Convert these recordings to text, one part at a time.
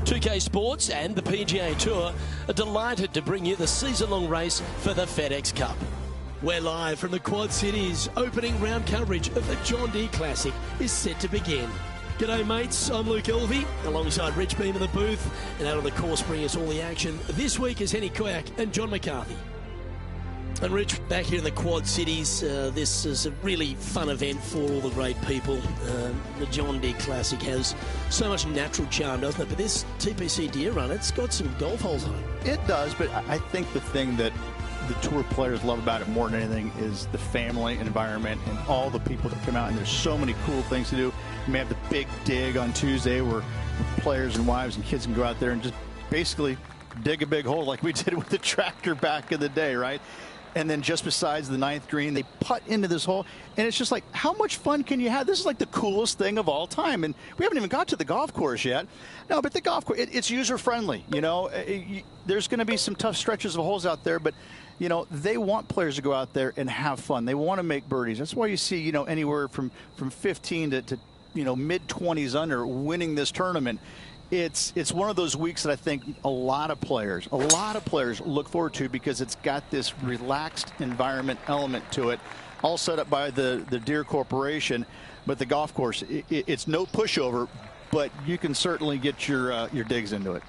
2K Sports and the PGA Tour are delighted to bring you the season-long race for the FedEx Cup. We're live from the Quad Cities. Opening round coverage of the John Deere Classic is set to begin. G'day mates, I'm Luke Elvey, alongside Rich Beam in the booth, and out on the course bringing us all the action this week is Henny Koyak and John McCarthy. And Rich, back here in the Quad Cities, this is a really fun event for all the great people. The John Deere Classic has so much natural charm, doesn't it? But this TPC Deere run, it's got some golf holes on it. It does, but I think the thing that the tour players love about it more than anything is the family environment and all the people that come out, and there's so many cool things to do. You may have the big dig on Tuesday where players and wives and kids can go out there and just basically dig a big hole like we did with the tractor back in the day, right? And then just besides the 9th green, they putt into this hole, and it's just like, how much fun can you have? This is like the coolest thing of all time, and we haven't even got to the golf course yet. No, but the golf course, it's user-friendly, you know. There's going to be some tough stretches of holes out there, but, you know, they want players to go out there and have fun. They want to make birdies. That's why you see, you know, anywhere from 15 to you know, mid-20s under winning this tournament. It's one of those weeks that I think a lot of players look forward to, because it's got this relaxed environment element to it, all set up by the Deere Corporation. But the golf course, it's no pushover, but you can certainly get your digs into it.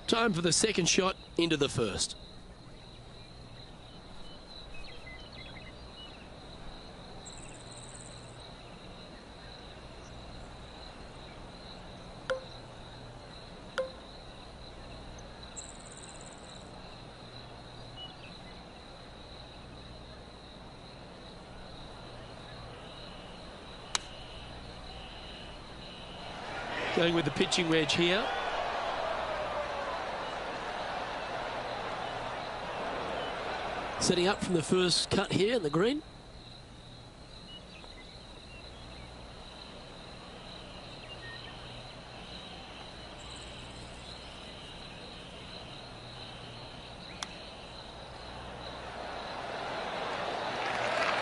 Time for the second shot into the first. Going with the pitching wedge here. Setting up from the first cut here in the green.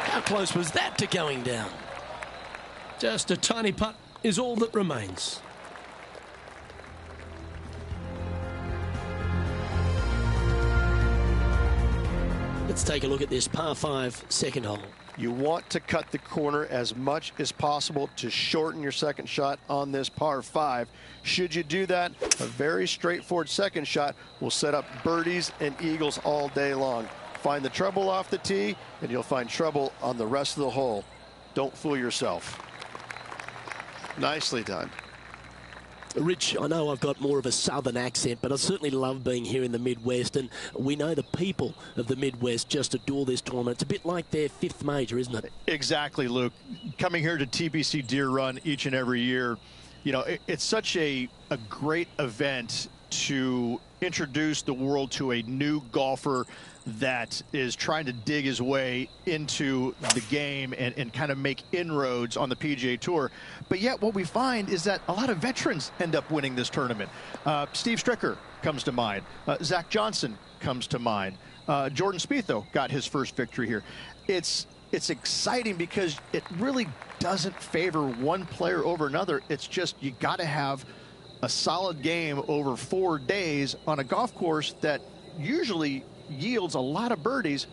How close was that to going down? Just a tiny putt is all that remains. Let's take a look at this par 5 second hole. You want to cut the corner as much as possible to shorten your second shot on this par 5. Should you do that, a very straightforward second shot will set up birdies and eagles all day long. Find the trouble off the tee, and you'll find trouble on the rest of the hole. Don't fool yourself. Nicely done. Rich, I know I've got more of a southern accent, but I certainly love being here in the Midwest, and we know the people of the Midwest just adore this tournament. It's a bit like their 5th major, isn't it? Exactly, Luke. Coming here to TPC Deere Run each and every year, you know, it's such a great event to introduce the world to a new golfer that is trying to dig his way into the game and kind of make inroads on the PGA Tour. But yet what we find is that a lot of veterans end up winning this tournament. Steve Stricker comes to mind. Zach Johnson comes to mind. Jordan Spieth got his first victory here. It's exciting because it really doesn't favor one player over another. It's just you got to have a solid game over 4 days on a golf course that usually yields a lot of birdies,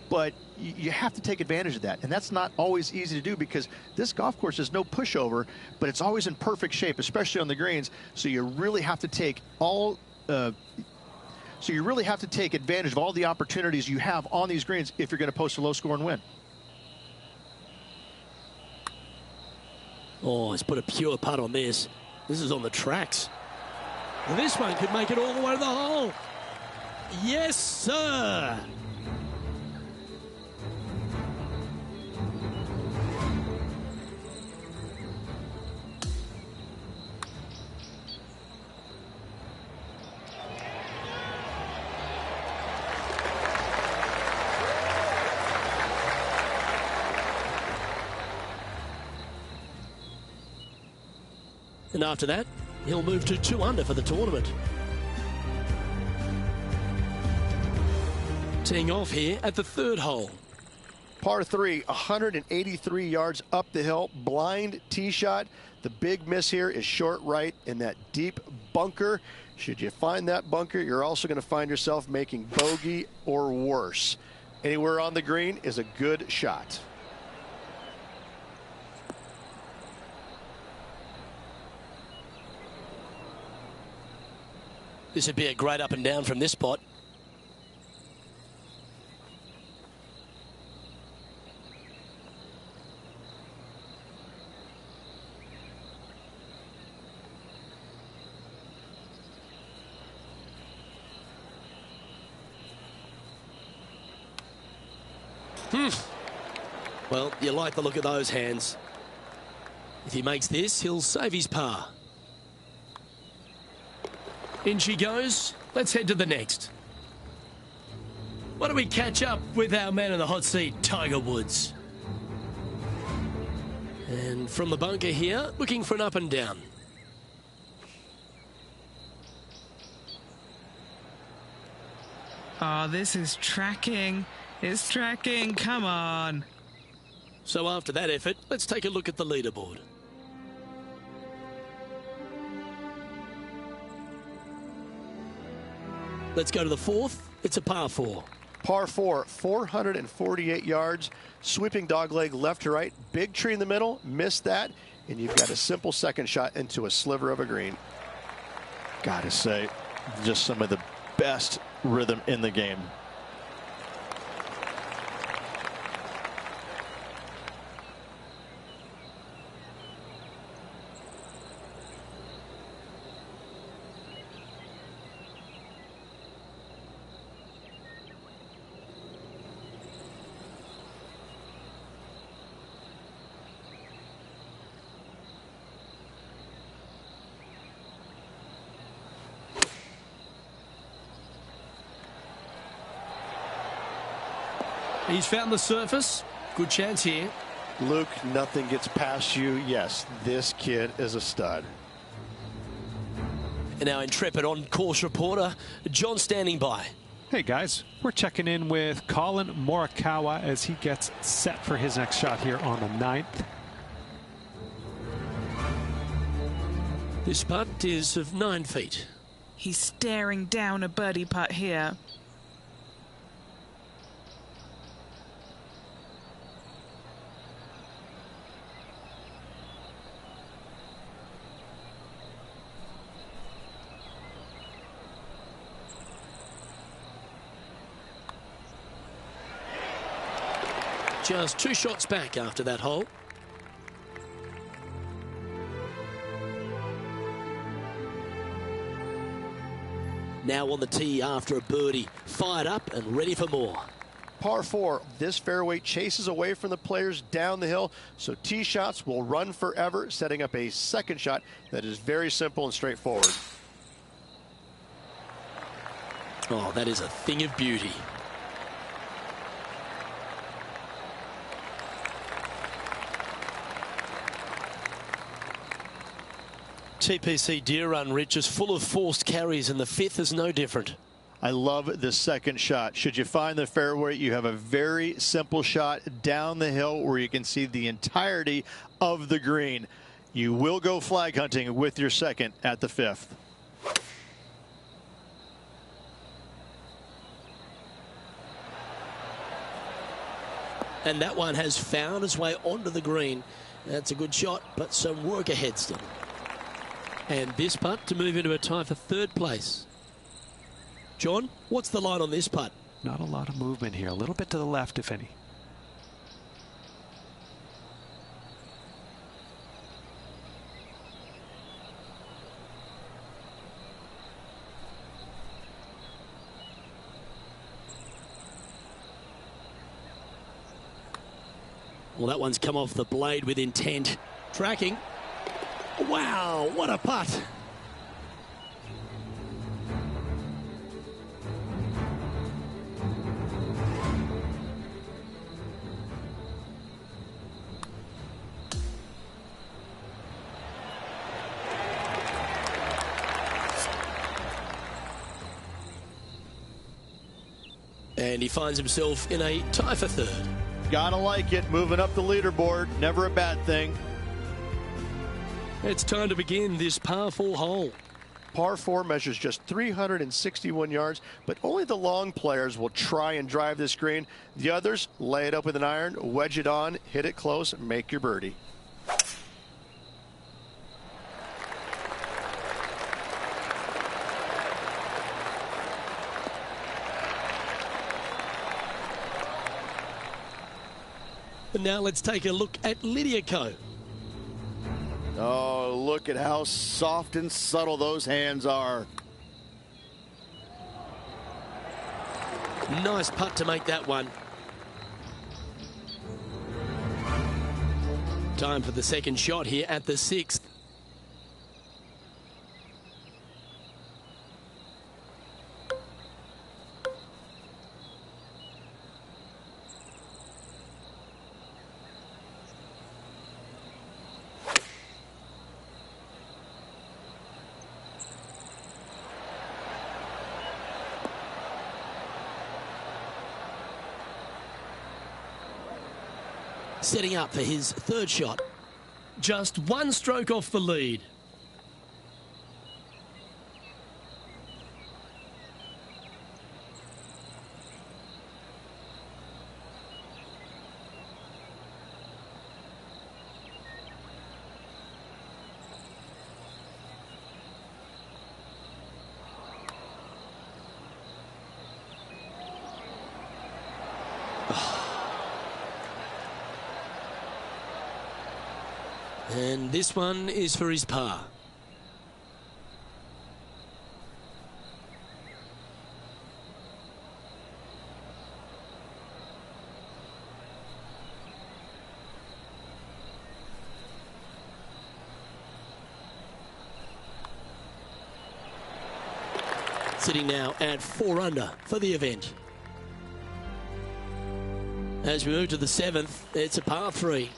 but you have to take advantage of that, and that's not always easy to do, because this golf course is no pushover, but it's always in perfect shape, especially on the greens. So you really have to take advantage of all the opportunities you have on these greens if you're going to post a low score and win. Oh, he's put a pure putt on this. This is on the tracks. Well, this one could make it all the way to the hole. Yes, sir. And after that, he'll move to 2 under for the tournament. Teeing off here at the 3rd hole. Par 3, 183 yards up the hill, blind tee shot. The big miss here is short right in that deep bunker. Should you find that bunker, you're also going to find yourself making bogey or worse. Anywhere on the green is a good shot. This would be a great up and down from this spot. Well, you like the look of those hands. If he makes this, he'll save his par. In she goes. Let's head to the next. Why don't we catch up with our man in the hot seat, Tiger Woods? And from the bunker here, looking for an up and down. Oh, this is tracking. It's tracking. Come on. So after that effort, let's take a look at the leaderboard. Let's go to the fourth. It's a par 4. Par 4, 448 yards, sweeping dogleg left to right, big tree in the middle, missed that, and you've got a simple second shot into a sliver of a green. Gotta say, just some of the best rhythm in the game. He's found the surface. Good chance here. Luke, nothing gets past you. Yes, this kid is a stud. And our intrepid on-course reporter, John, standing by. Hey guys, we're checking in with Colin Morikawa as he gets set for his next shot here on the 9th. This putt is of 9 feet. He's staring down a birdie putt here. Just 2 shots back after that hole. Now on the tee after a birdie, fired up and ready for more. Par 4, this fairway chases away from the players down the hill, so tee shots will run forever, setting up a second shot that is very simple and straightforward. Oh, that is a thing of beauty. TPC Deere Run, Rich, is full of forced carries, and the 5th is no different. I love the second shot. Should you find the fairway, you have a very simple shot down the hill where you can see the entirety of the green. You will go flag hunting with your second at the 5th. And that one has found its way onto the green. That's a good shot, but some work ahead still. And this putt to move into a tie for 3rd place. John, what's the line on this putt? Not a lot of movement here. A little bit to the left, if any. Well, that one's come off the blade with intent. Tracking. Wow, what a putt. And he finds himself in a tie for 3rd. Gotta like it. Moving up the leaderboard. Never a bad thing. It's time to begin this par 4 hole. Par 4 measures just 361 yards, but only the long players will try and drive this green. The others lay it up with an iron, wedge it on, hit it close, make your birdie. And now let's take a look at Lydiaco. Oh, look at how soft and subtle those hands are. Nice putt to make that one. Time for the second shot here at the 6th. Setting up for his third shot. Just one stroke off the lead. And this one is for his par. Sitting now at 4 under for the event. As we move to the 7th, it's a par 3.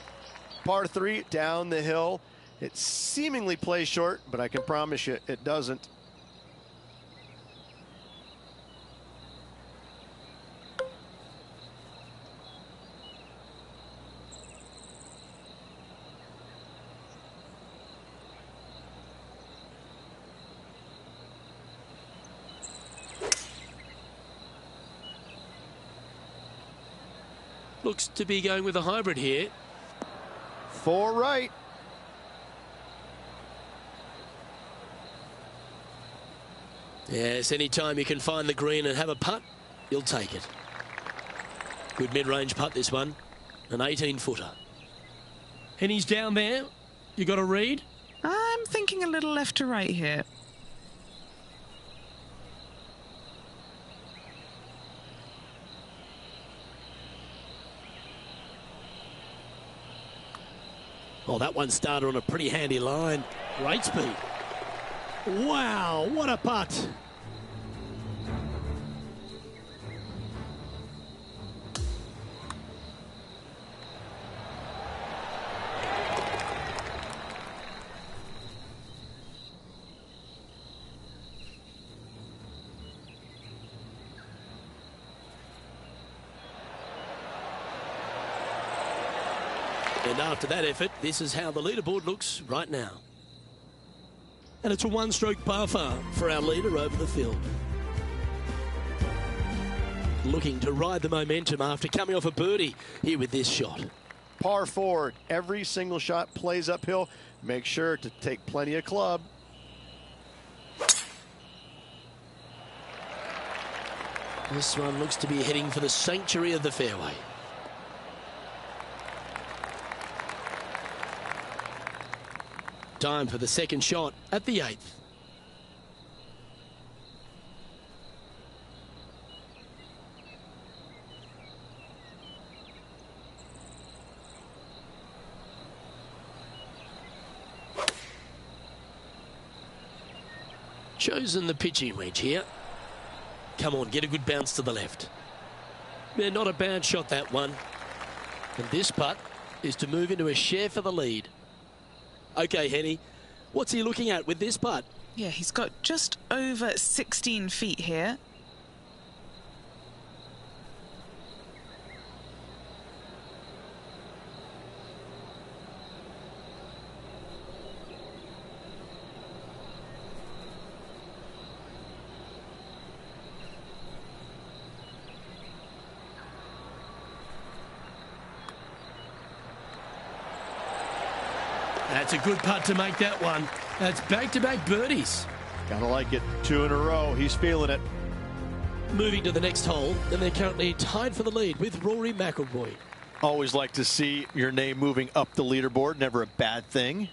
Par 3 down the hill. It seemingly plays short, but I can promise you it doesn't. Looks to be going with a hybrid here. 4 right. Yes, anytime you can find the green and have a putt, you'll take it. Good mid-range putt, this one. An 18-footer. And he's down there. You got a read? I'm thinking a little left to right here. Oh, that one started on a pretty handy line. Great speed. Wow, what a putt. And after that effort, this is how the leaderboard looks right now. And it's a one-stroke par far for our leader over the field. Looking to ride the momentum after coming off a birdie here with this shot. Par 4, every single shot plays uphill. Make sure to take plenty of club. This one looks to be heading for the sanctuary of the fairway. Time for the second shot at the 8th. Chosen the pitching wedge here. Come on, get a good bounce to the left. Yeah, not a bad shot, that one. And this putt is to move into a share for the lead. Okay, Henny, what's he looking at with this putt? Yeah, he's got just over 16 feet here. That's a good putt to make that one. That's back-to-back birdies. Gotta like it. 2 in a row. He's feeling it. Moving to the next hole, and they're currently tied for the lead with Rory McIlroy. Always like to see your name moving up the leaderboard. Never a bad thing.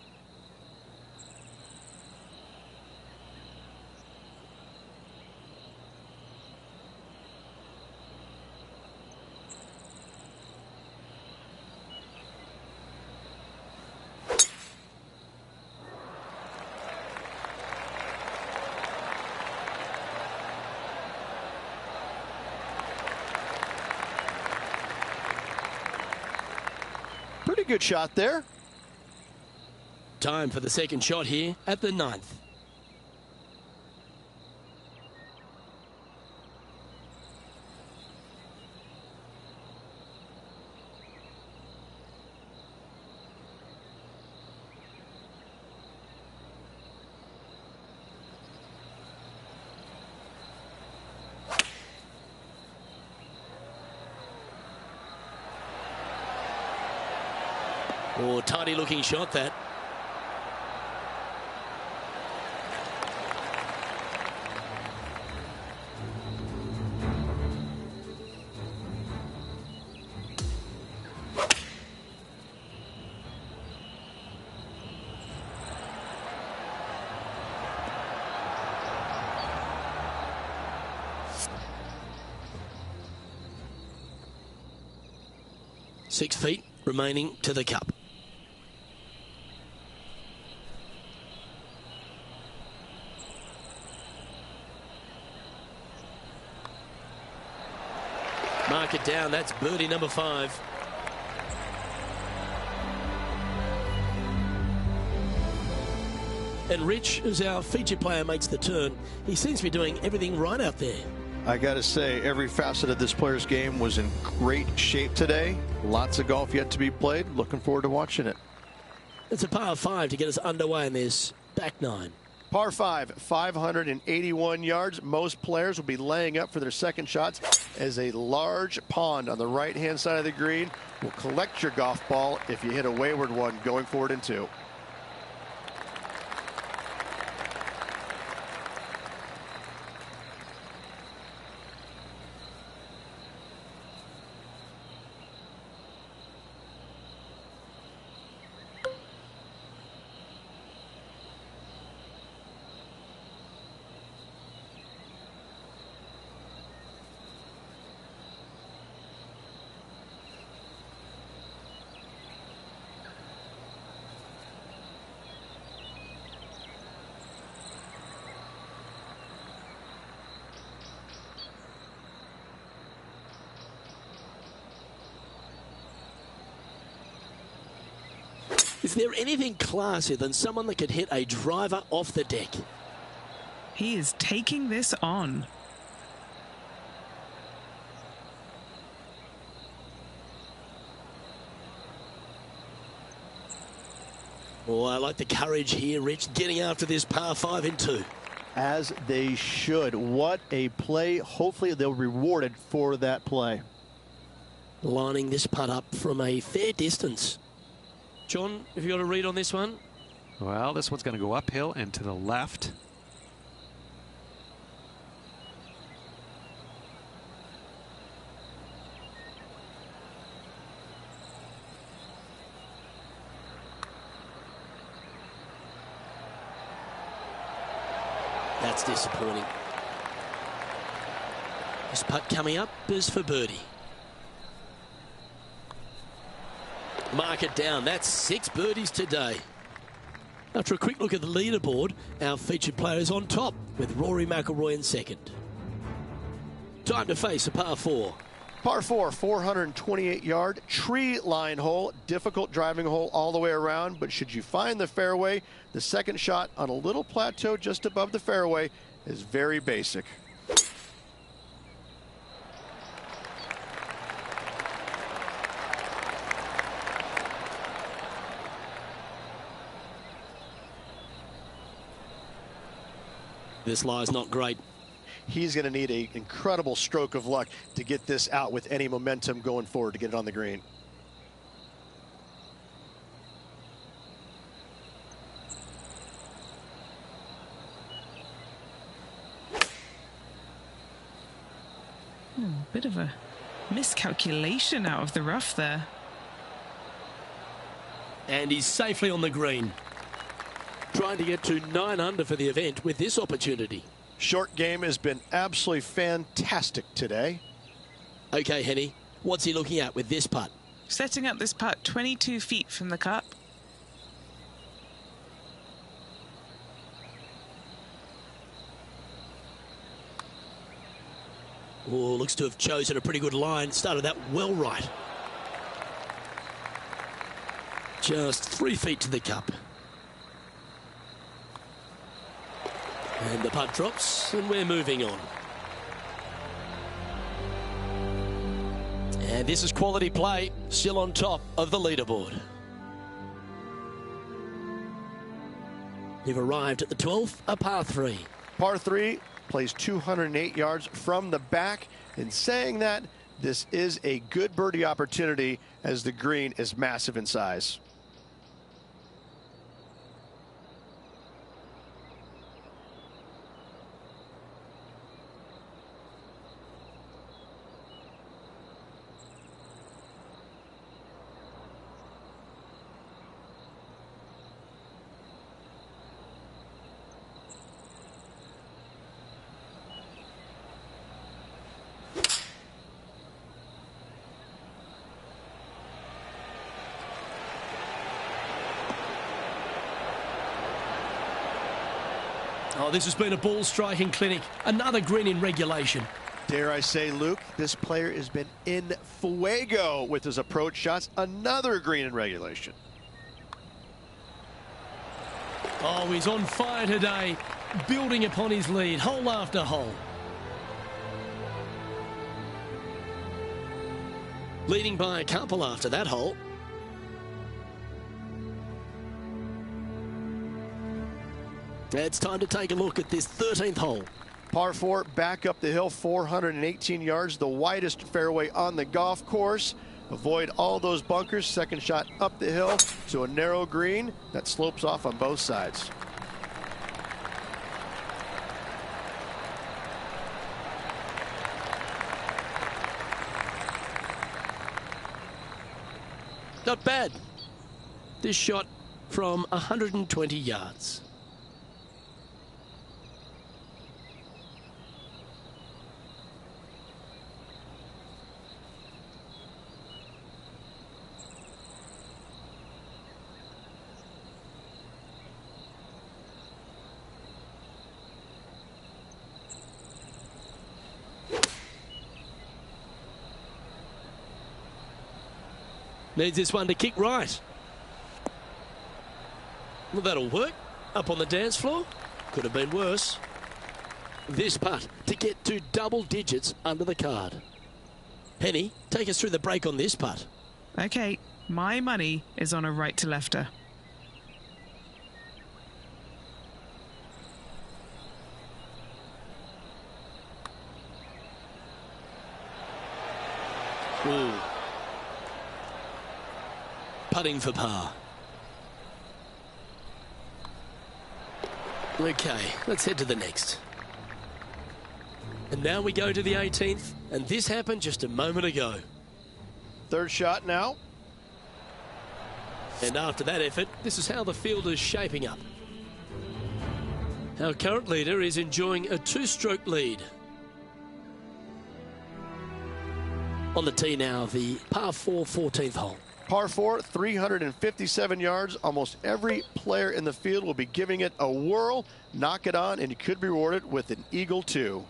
Pretty good shot there. Time for the second shot here at the 9th. Oh, tidy looking shot that. Six feet remaining to the cup. Mark it down. That's birdie number 5. And Rich, as our featured player, makes the turn. He seems to be doing everything right out there. I got to say, every facet of this player's game was in great shape today. Lots of golf yet to be played. Looking forward to watching it. It's a par 5 to get us underway in this back 9. Par 5, 581 yards. Most players will be laying up for their second shots as a large pond on the right-hand side of the green will collect your golf ball if you hit a wayward one going forward in 2. Is there anything classier than someone that could hit a driver off the deck? He is taking this on. Oh, I like the courage here, Rich, getting after this par 5 in 2. As they should. What a play. Hopefully they'll be rewarded for that play. Lining this putt up from a fair distance. John, have you got a read on this one? Well, this one's going to go uphill and to the left. That's disappointing. This putt coming up is for birdie. Mark it down. That's 6 birdies today. After a quick look at the leaderboard, our featured player is on top with Rory McIlroy in second. Time to face a par 4. Par 4, 428-yard tree line hole. Difficult driving hole all the way around, but should you find the fairway, the second shot on a little plateau just above the fairway is very basic. This lie's not great. He's going to need an incredible stroke of luck to get this out with any momentum going forward to get it on the green. Bit of a miscalculation out of the rough there. And he's safely on the green. Trying to get to 9 under for the event with this opportunity. Short game has been absolutely fantastic today. Okay, Henny, what's he looking at with this putt? Setting up this putt 22 feet from the cup. Oh, looks to have chosen a pretty good line. Started that well right. Just 3 feet to the cup. And the putt drops, and we're moving on. And this is quality play, still on top of the leaderboard. You've arrived at the 12th, a par 3. Par 3 plays 208 yards from the back. In saying that, this is a good birdie opportunity as the green is massive in size. Oh, this has been a ball striking clinic. Another green in regulation. Dare I say, Luke, this player has been in fuego with his approach shots. Another green in regulation. Oh, he's on fire today, building upon his lead, hole after hole. Leading by a couple after that hole. It's time to take a look at this 13th hole. Par 4, back up the hill, 418 yards, the widest fairway on the golf course. Avoid all those bunkers. Second shot up the hill to a narrow green that slopes off on both sides. Not bad. This shot from 120 yards. Needs this one to kick right. Well, that'll work. Up on the dance floor. Could have been worse. This putt to get to double digits under the card. Henny, take us through the break on this putt. Okay, my money is on a right-to-lefter. Ooh. Putting for par. Okay, let's head to the next. And now we go to the 18th, and this happened just a moment ago. Third shot now. And after that effort, this is how the field is shaping up. Our current leader is enjoying a 2-stroke lead. On the tee now, the par 4 14th hole. Par 4, 357 yards. Almost every player in the field will be giving it a whirl. Knock it on, and you could be rewarded with an eagle too.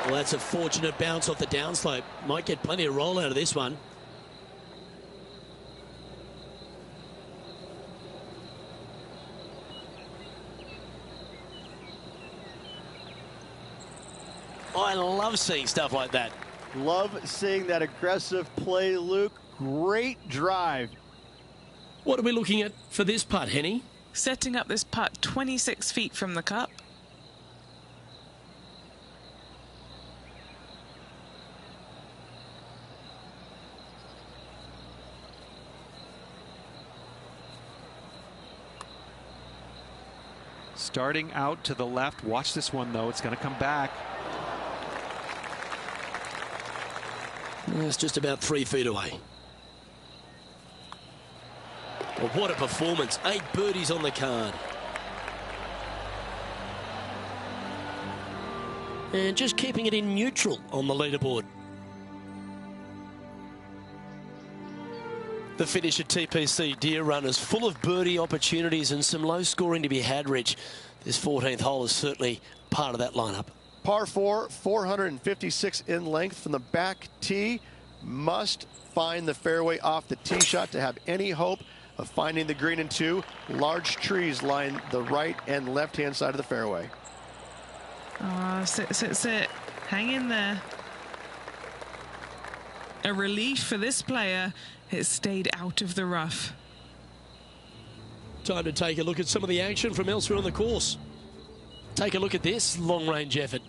Well, that's a fortunate bounce off the downslope. Might get plenty of roll out of this one. I love seeing stuff like that. Love seeing that aggressive play, Luke. Great drive. What are we looking at for this putt, Henny? Setting up this putt 26 feet from the cup. Starting out to the left. Watch this one, though. It's going to come back. It's just about 3 feet away. Well, what a performance. 8 birdies on the card. And just keeping it in neutral on the leaderboard. The finish at TPC Deere Run is full of birdie opportunities and some low scoring to be had, Rich. This 14th hole is certainly part of that lineup. Par 4, 456 in length from the back tee. Must find the fairway off the tee shot to have any hope of finding the green in 2. Large trees line the right and left-hand side of the fairway. Oh, sit. Hang in there. A relief for this player. It stayed out of the rough. Time to take a look at some of the action from elsewhere on the course. Take a look at this long-range effort.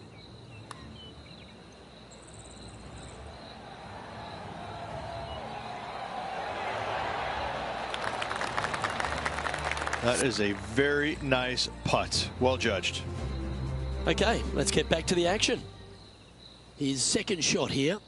That is a very nice putt. Well judged. Okay, let's get back to the action. His second shot here.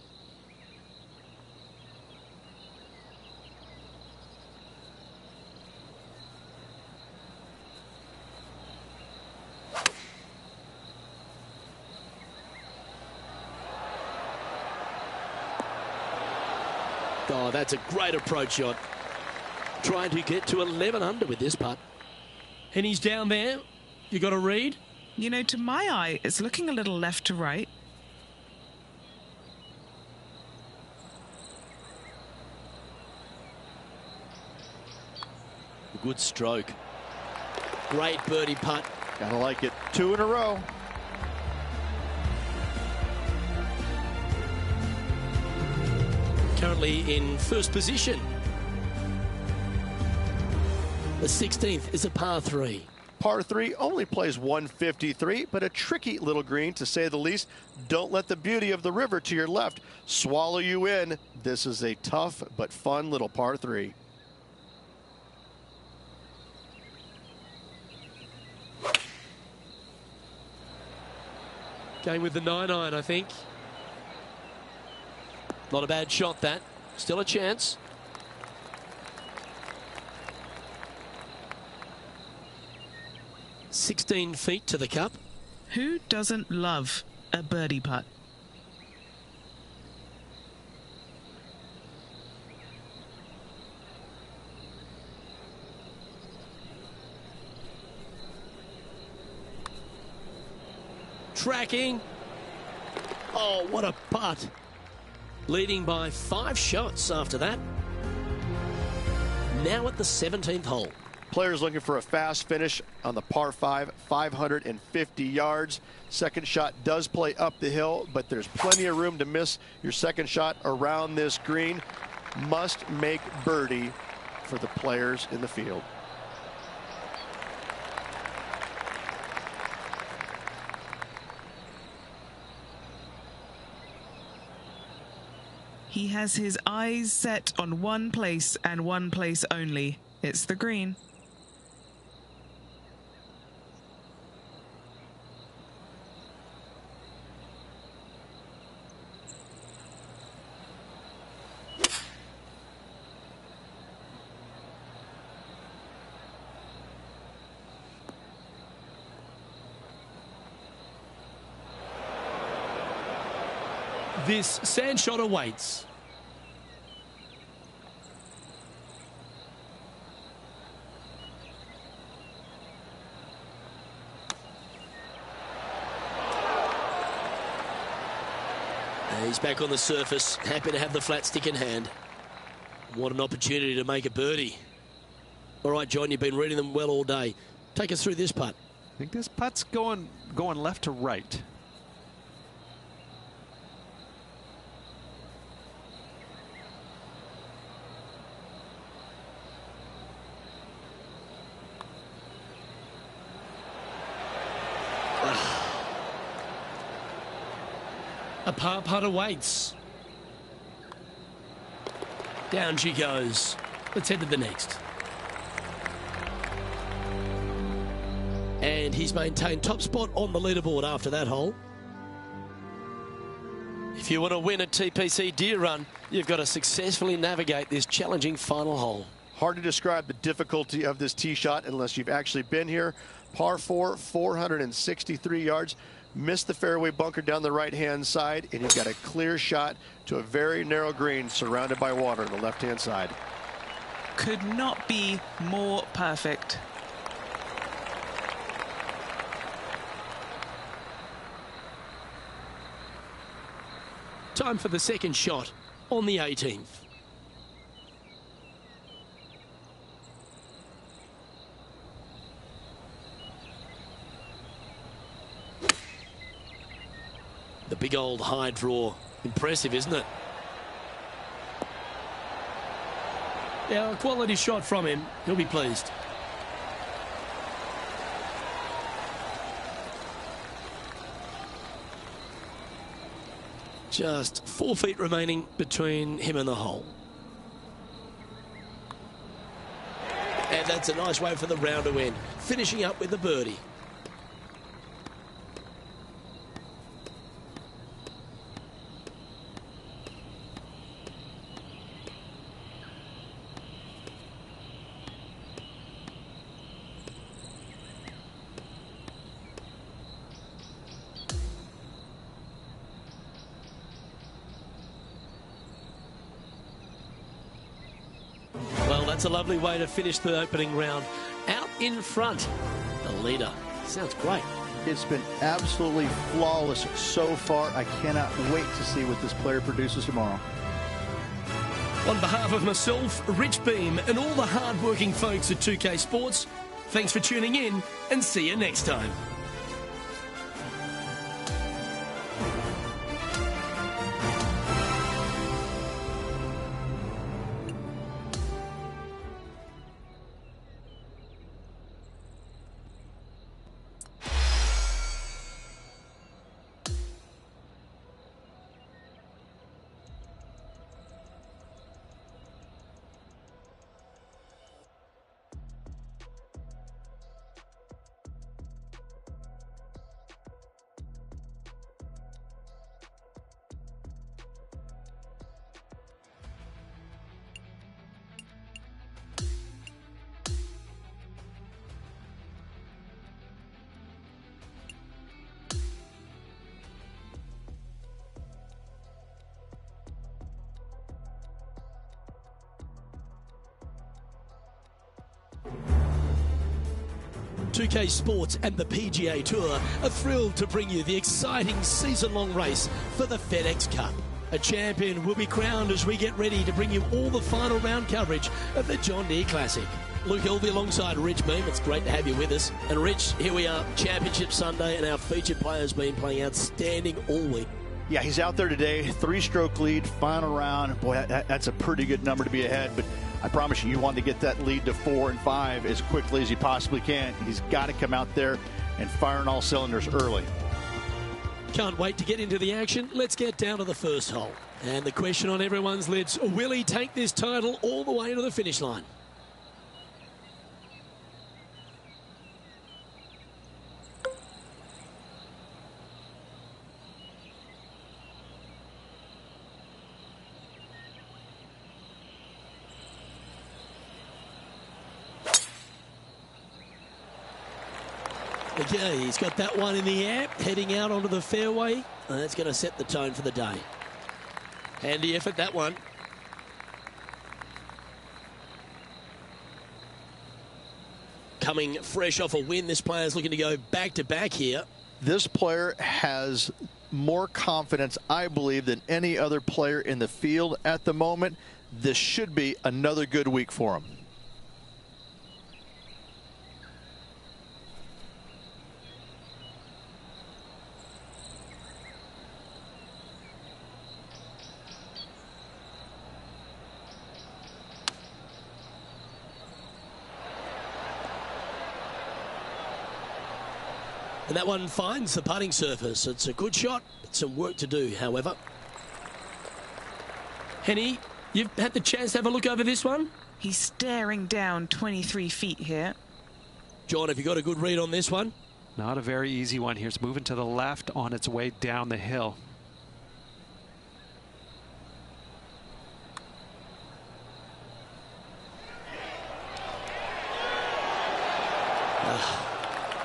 Oh, that's a great approach shot. Trying to get to 11 under with this putt. And he's down there. You got to read. You know, to my eye, it's looking a little left to right. Good stroke. Great birdie putt. Gotta like it. 2 in a row. Currently in first position. The 16th is a par 3. Par 3 only plays 153, but a tricky little green to say the least. Don't let the beauty of the river to your left swallow you in. This is a tough but fun little par 3. Going with the 9-iron, I think. Not a bad shot, that. Still a chance. "16 feet to the cup." Who doesn't love a birdie putt? Tracking. Oh, what a putt. Leading by 5 shots after that. Now at the 17th hole. Players looking for a fast finish on the par 5, 550 yards. Second shot does play up the hill, but there's plenty of room to miss your second shot around this green. Must make birdie for the players in the field. He has his eyes set on one place and one place only. It's the green. This sand shot awaits. He's back on the surface, happy to have the flat stick in hand. What an opportunity to make a birdie. All right, John, you've been reading them well all day. Take us through this putt. I think this putt's going left to right. par putt awaits. Down she goes. Let's head to the next. And he's maintained top spot on the leaderboard after that hole. If you want to win a TPC Deere Run, you've got to successfully navigate this challenging final hole. Hard to describe the difficulty of this tee shot unless you've actually been here. Par 4, 463 yards. Missed the fairway bunker down the right-hand side, and you've got a clear shot to a very narrow green surrounded by water on the left-hand side. Could not be more perfect. Time for the second shot on the 18th. The big old high draw. Impressive, isn't it? Yeah, a quality shot from him. He'll be pleased. Just 4 feet remaining between him and the hole. And that's a nice way for the round to end. Finishing up with a birdie. That's a lovely way to finish the opening round. Out in front, the leader. Sounds great. It's been absolutely flawless so far. I cannot wait to see what this player produces tomorrow. On behalf of myself, Rich Beam, and all the hard-working folks at 2K Sports, thanks for tuning in, and see you next time. .2K Sports and the PGA Tour are thrilled to bring you the exciting season-long race for the FedEx Cup. A champion will be crowned as we get ready to bring you all the final round coverage of the John Deere Classic. Luke Elvey alongside Rich Beam. It's great to have you with us. And Rich, here we are, Championship Sunday, and our featured player's been playing outstanding all week. Yeah, he's out there today, 3-stroke lead, final round. Boy, that's a pretty good number to be ahead, but I promise you, you want to get that lead to 4 and 5 as quickly as he possibly can. He's got to come out there and fire on all cylinders early. Can't wait to get into the action. Let's get down to the first hole. And the question on everyone's lips, will he take this title all the way to the finish line? Okay, he's got that one in the air, heading out onto the fairway. And that's going to set the tone for the day. Handy effort, that one. Coming fresh off a win, this player's looking to go back-to-back here. This player has more confidence, I believe, than any other player in the field at the moment. This should be another good week for him. And that one finds the putting surface. It's a good shot, but some work to do, however. Henny, you've had the chance to have a look over this one? He's staring down 23 feet here. John, have you got a good read on this one? Not a very easy one here. It's moving to the left on its way down the hill.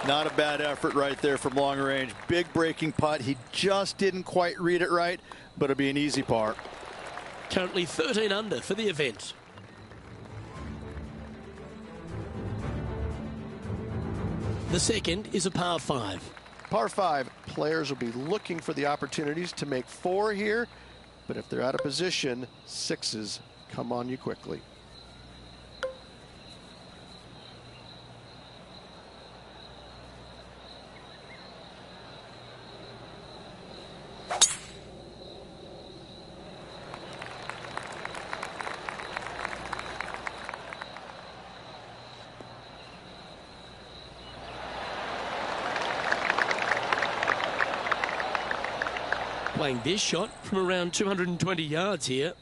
Not a bad effort right there from long range. Big breaking putt. He just didn't quite read it right, but it'll be an easy par. Currently 13 under for the event. The second is a par 5. Par 5, players will be looking for the opportunities to make 4 here, but if they're out of position, 6s come on you quickly. Playing this shot from around 220 yards here.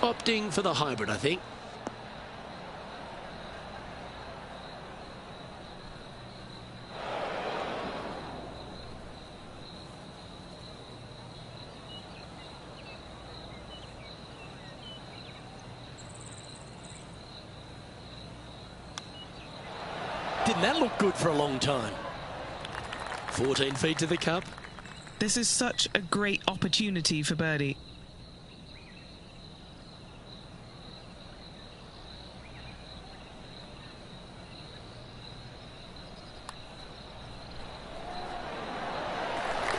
Opting for the hybrid, I think. Didn't that look good for a long time? 14 feet to the cup. This is such a great opportunity for birdie.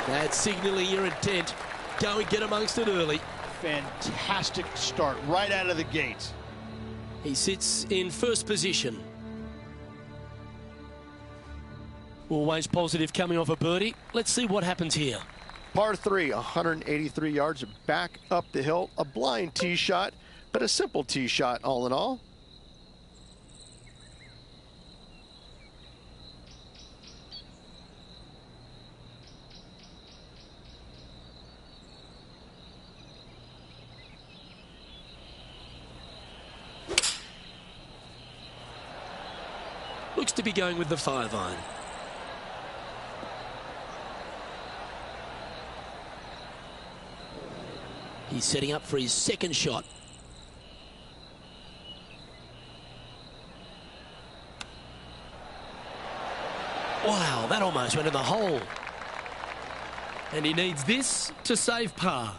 That's signalling your intent. Go and get amongst it early. Fantastic start right out of the gates. He sits in first position. Always positive coming off a birdie. Let's see what happens here. Par 3, 183 yards back up the hill. A blind tee shot, but a simple tee shot all in all. Looks to be going with the 5-iron. He's setting up for his second shot. Wow, that almost went in the hole. And he needs this to save par.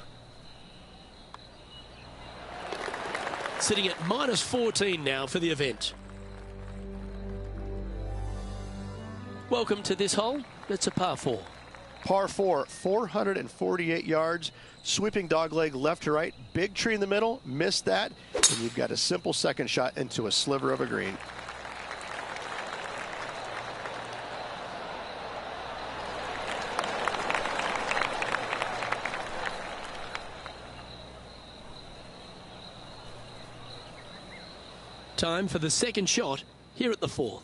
Sitting at minus 14 now for the event. Welcome to this hole. It's a par 4. Par 4, 448 yards, sweeping dogleg left to right, big tree in the middle, missed that, and you've got a simple second shot into a sliver of a green. Time for the second shot here at the 4th.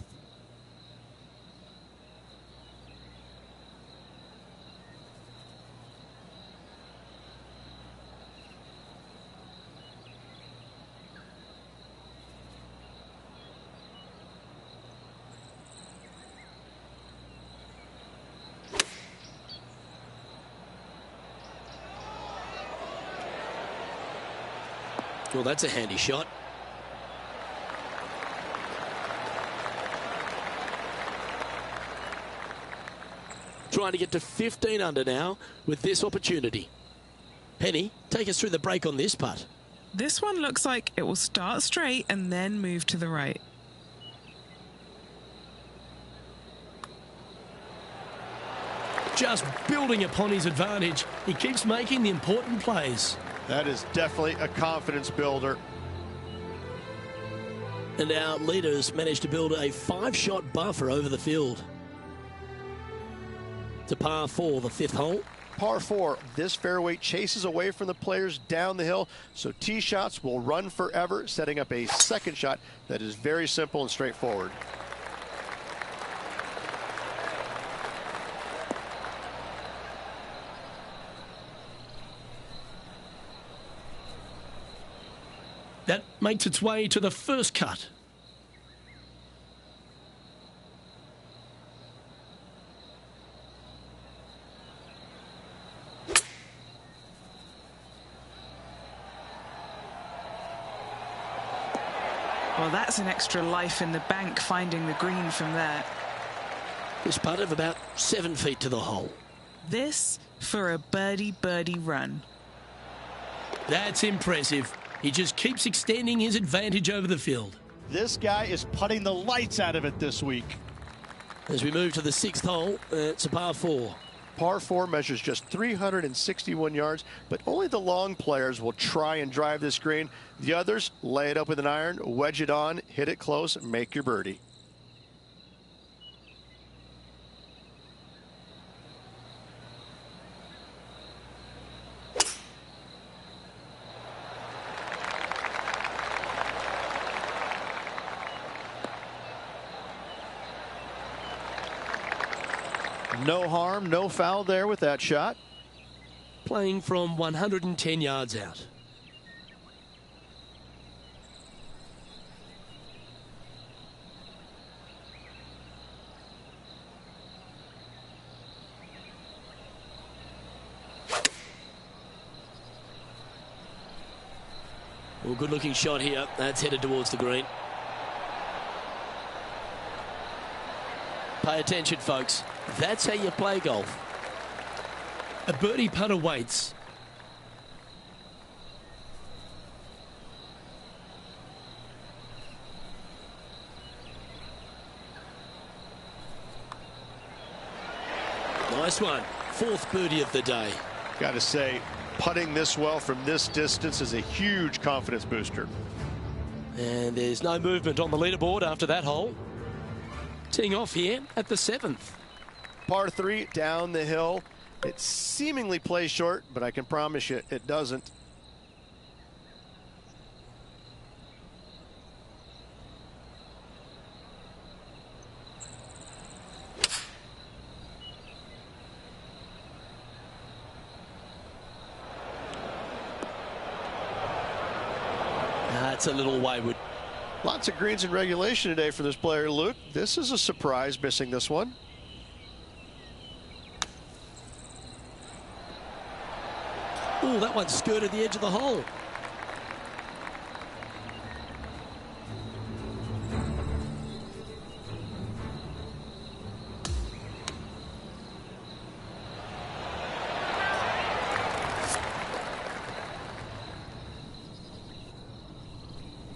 Well, that's a handy shot. Trying to get to 15 under now with this opportunity. Penny, take us through the break on this putt. This one looks like it will start straight and then move to the right. Just building upon his advantage, he keeps making the important plays. That is definitely a confidence builder. And our leaders managed to build a 5-shot buffer over the field. To par 4, the 5th hole. Par 4, this fairway chases away from the players down the hill, so tee shots will run forever, setting up a second shot that is very simple and straightforward. That makes its way to the first cut. Well, that's an extra life in the bank, finding the green from there. This putt of about 7 feet to the hole. This for a birdie run. That's impressive. He just keeps extending his advantage over the field. This guy is putting the lights out of it this week. As we move to the 6th hole, it's a par 4. Par 4 measures just 361 yards, but only the long players will try and drive this green. The others lay it up with an iron, wedge it on, hit it close, make your birdie. No harm, no foul there with that shot. Playing from 110 yards out. Well, good looking shot here. That's headed towards the green. Pay attention, folks. That's how you play golf. A birdie putt awaits. Nice one. 4th birdie of the day. Got to say, putting this well from this distance is a huge confidence booster. And there's no movement on the leaderboard after that hole. Teeing off here at the 7th. Par 3 down the hill. It seemingly plays short, but I can promise you it doesn't. That's a little wayward. Lots of greens in regulation today for this player, Luke. This is a surprise, missing this one. Oh, that one skirted the edge of the hole.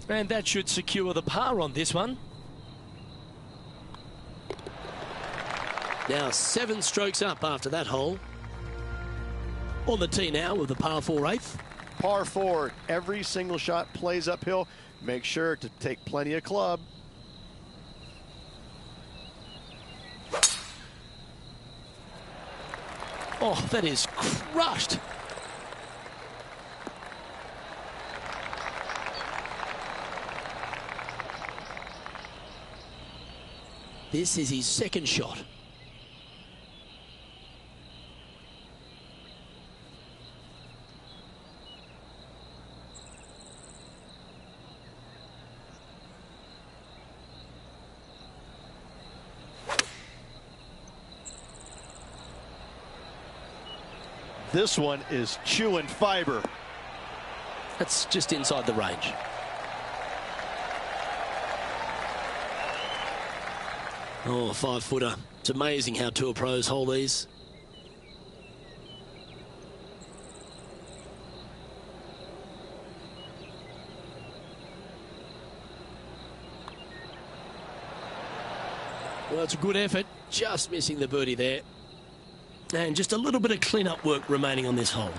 And that should secure the par on this one. Now 7 strokes up after that hole. On the tee now with the par 4 8th. Par 4, every single shot plays uphill. Make sure to take plenty of club. Oh, that is crushed. This is his 2nd shot. This one is chewing fiber. That's just inside the range. Oh, a 5-footer. It's amazing how tour pros hold these. Well, it's a good effort. Just missing the birdie there. And just a little bit of clean-up work remaining on this hole.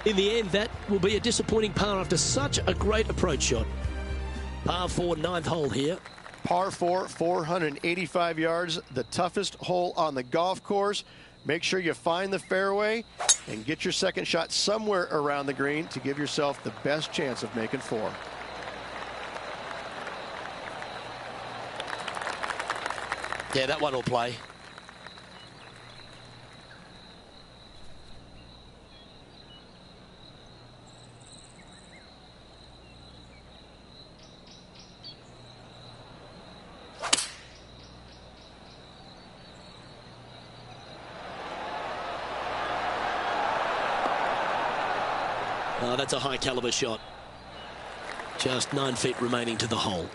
In the end, that will be a disappointing par after such a great approach shot. Par 4, 9th hole here. Par 4, 485 yards, the toughest hole on the golf course. Make sure you find the fairway and get your second shot somewhere around the green to give yourself the best chance of making 4. Yeah, that one will play. Oh, that's a high caliber shot. Just 9 feet remaining to the hole.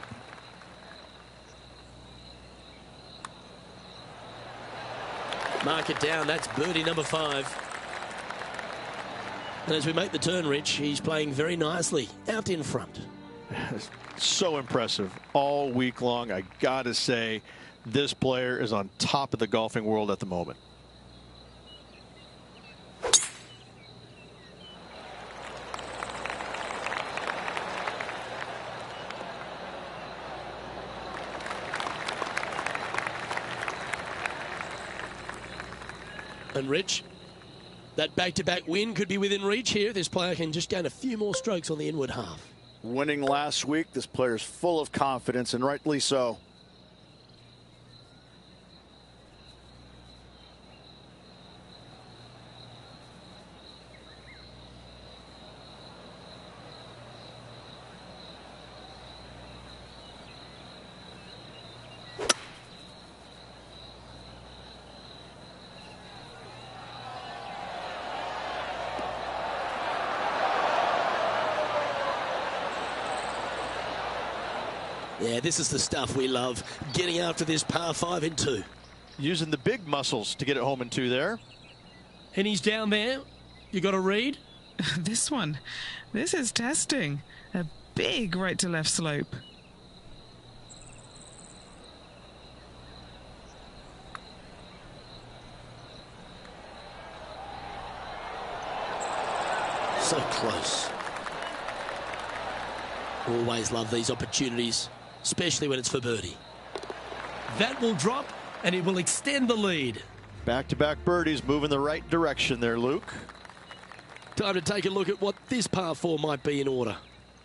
Mark it down. That's birdie number 5. And as we make the turn, Rich, he's playing very nicely out in front. So impressive all week long. I gotta say, this player is on top of the golfing world at the moment. And Rich, that back-to-back win could be within reach here. This player can just gain a few more strokes on the inward half. Winning last week, this player's full of confidence, and rightly so. Yeah, this is the stuff we love, getting after this par 5 in 2. Using the big muscles to get it home in 2 there. And he's down there. You got a read? This one. This is testing. A big right to left slope. So close. Always love these opportunities, especially when it's for birdie. That will drop, and it will extend the lead. Back-to-back birdies moving the right direction there, Luke. Time to take a look at what this par 4 might be in order.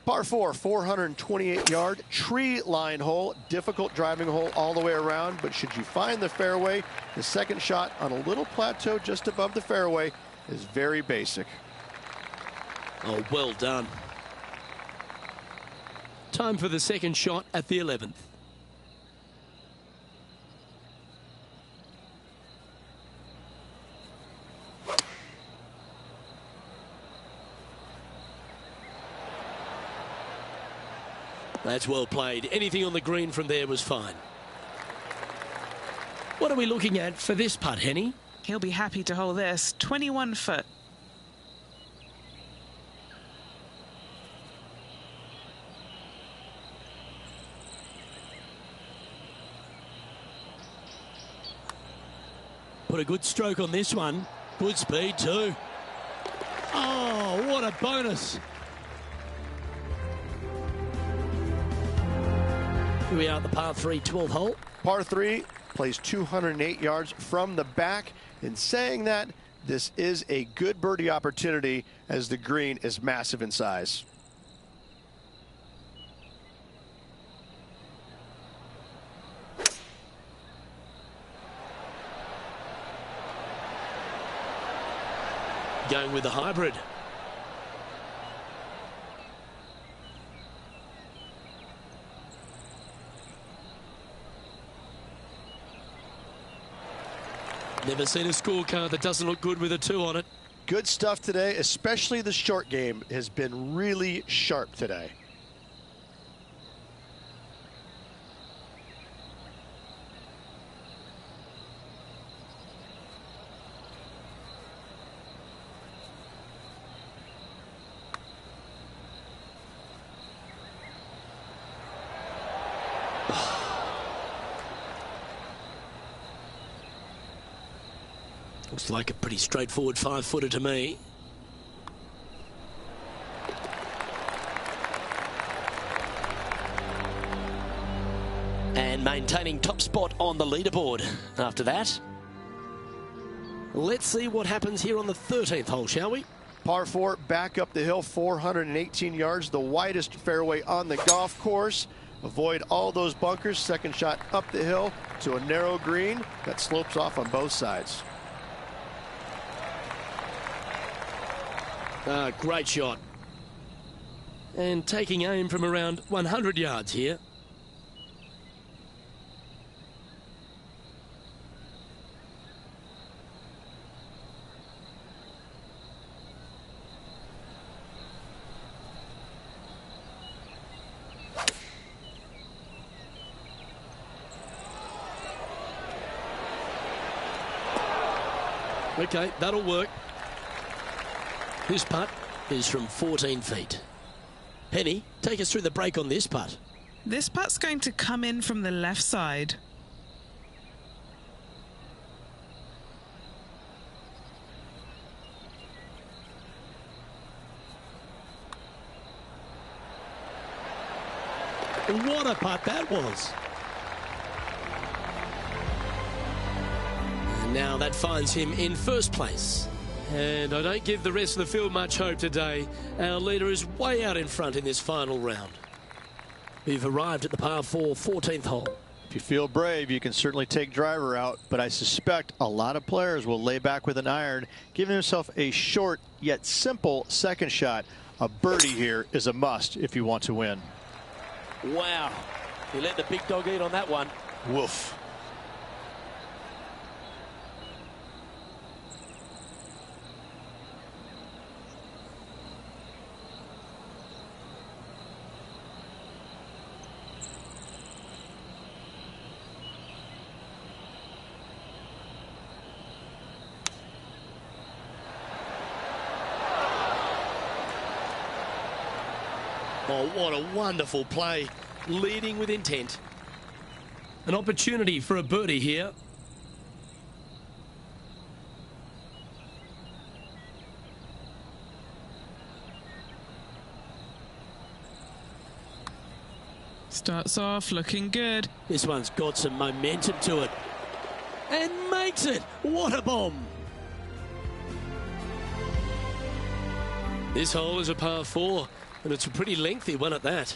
Par 4, 428-yard tree line hole. Difficult driving hole all the way around, but should you find the fairway, the second shot on a little plateau just above the fairway is very basic. Oh, well done. Time for the second shot at the 11th. That's well played. Anything on the green from there was fine. What are we looking at for this putt, Henny? He'll be happy to hold this. 21 foot. Put a good stroke on this one. Good speed too. Oh, what a bonus. Here we are at the par 3 12th hole. Par 3 plays 208 yards from the back. In saying that, this is a good birdie opportunity as the green is massive in size. Going with the hybrid. Never seen a scorecard that doesn't look good with a 2 on it. Good stuff today, especially the short game has been really sharp today. Looks like a pretty straightforward 5-footer to me. And maintaining top spot on the leaderboard after that. Let's see what happens here on the 13th hole, shall we? Par 4, back up the hill, 418 yards, the widest fairway on the golf course. Avoid all those bunkers. Second shot up the hill to a narrow green that slopes off on both sides. Great shot. And taking aim from around 100 yards here. Okay, that'll work. This putt is from 14 feet. Penny, take us through the break on this putt. This putt's going to come in from the left side. What a putt that was. And now that finds him in first place. And I don't give the rest of the field much hope today. Our leader is way out in front in this final round. We've arrived at the par 4 14th hole. If you feel brave, you can certainly take driver out, but I suspect a lot of players will lay back with an iron, giving himself a short yet simple second shot. A birdie here is a must if you want to win. Wow. He let the big dog eat on that one. Woof. Oh, what a wonderful play. Leading with intent. An opportunity for a birdie here. Starts off looking good. This one's got some momentum to it. And makes it. What a bomb. This hole is a par 4. And it's a pretty lengthy one at that.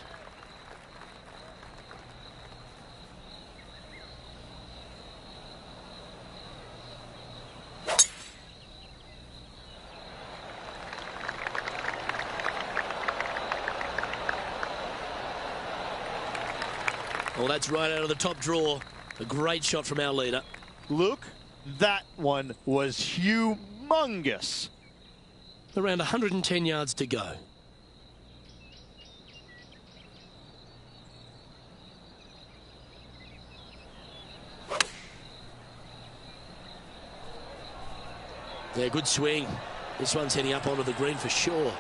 Well, that's right out of the top draw. A great shot from our leader. Luke, that one was humongous. Around 110 yards to go. Yeah, good swing. This one's heading up onto the green for sure.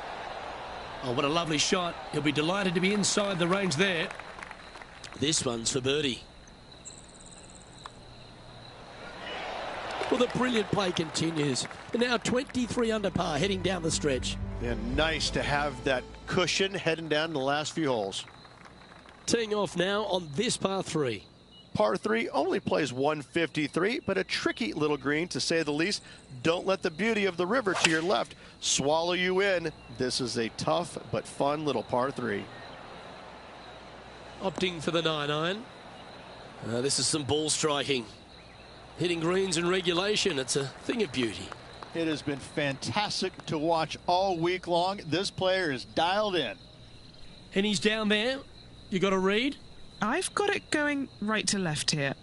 Oh, what a lovely shot. He'll be delighted to be inside the range there. This one's for birdie. Well, the brilliant play continues. And now 23 under par heading down the stretch. And nice to have that cushion heading down the last few holes. Teeing off now on this par 3. Par 3 only plays 153, but a tricky little green to say the least. Don't let the beauty of the river to your left swallow you in. This is a tough but fun little par 3. Opting for the 9-iron. This is some ball striking. Hitting greens in regulation, it's a thing of beauty. It has been fantastic to watch all week long. This player is dialed in. And he's down there. You got a read? I've got it going right to left here.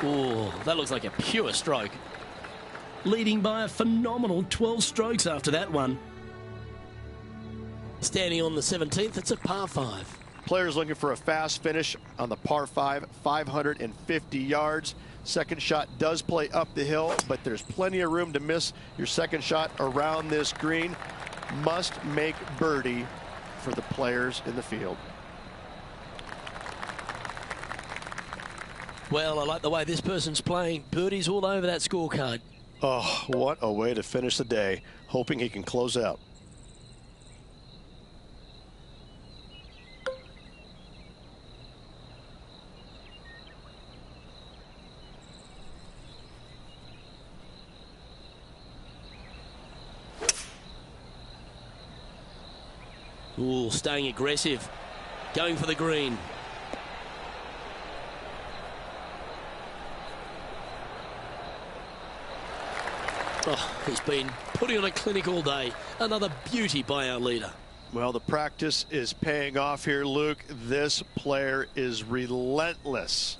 Oh, that looks like a pure stroke. leading by a phenomenal 12 strokes after that one. Standing on the 17th, it's a par 5. Players looking for a fast finish on the par 5, 550 yards. Second shot does play up the hill, but there's plenty of room to miss your second shot around this green. Must make birdie for the players in the field. Well, I like the way this person's playing. Birdies all over that scorecard. Oh, what a way to finish the day. Hoping he can close out. Ooh, staying aggressive. Going for the green. Oh, he's been putting on a clinic all day. Another beauty by our leader. Well, the practice is paying off here, Luke. This player is relentless.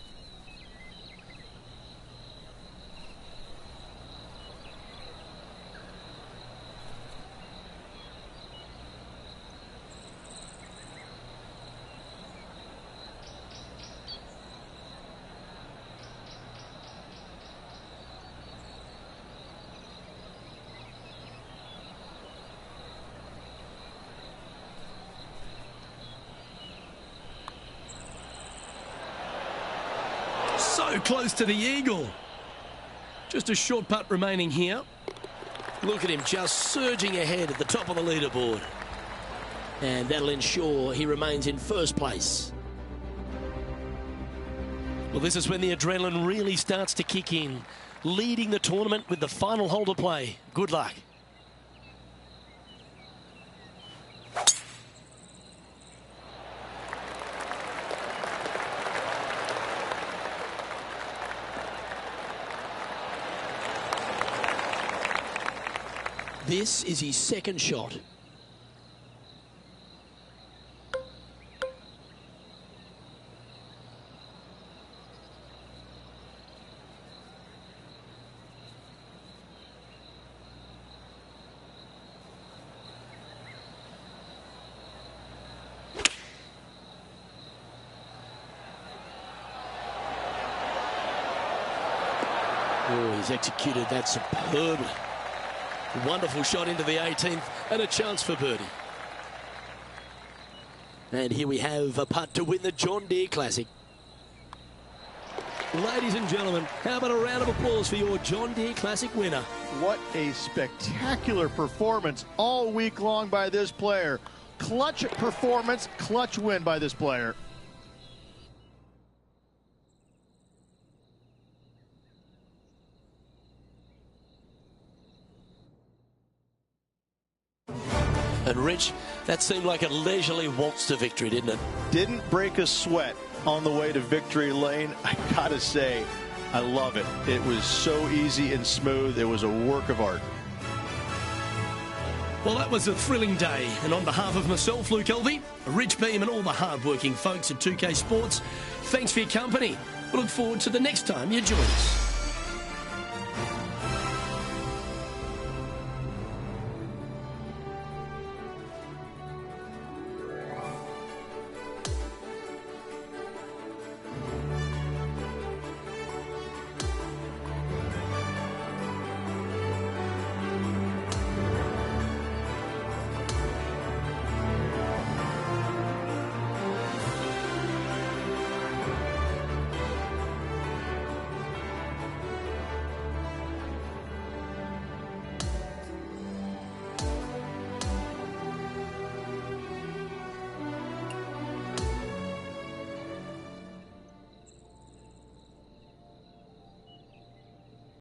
So close to the eagle. Just a short putt remaining here. Look at him just surging ahead at the top of the leaderboard. And that'll ensure he remains in first place. Well, this is when the adrenaline really starts to kick in. Leading the tournament with the final hole to play. Good luck. This is his second shot. Oh, he's executed that superbly. Wonderful shot into the 18th and a chance for birdie. And here we have a putt to win the John Deere Classic. Ladies and gentlemen, how about a round of applause for your John Deere Classic winner? What a spectacular performance all week long by this player. Clutch performance, clutch win by this player. And Rich, that seemed like a leisurely waltz to victory, didn't it? Didn't break a sweat on the way to victory lane. I gotta say, I love it. It was so easy and smooth. It was a work of art. Well, that was a thrilling day. And on behalf of myself, Luke Elvey, Rich Beam, and all the hard-working folks at 2K Sports, thanks for your company. We look forward to the next time you join us.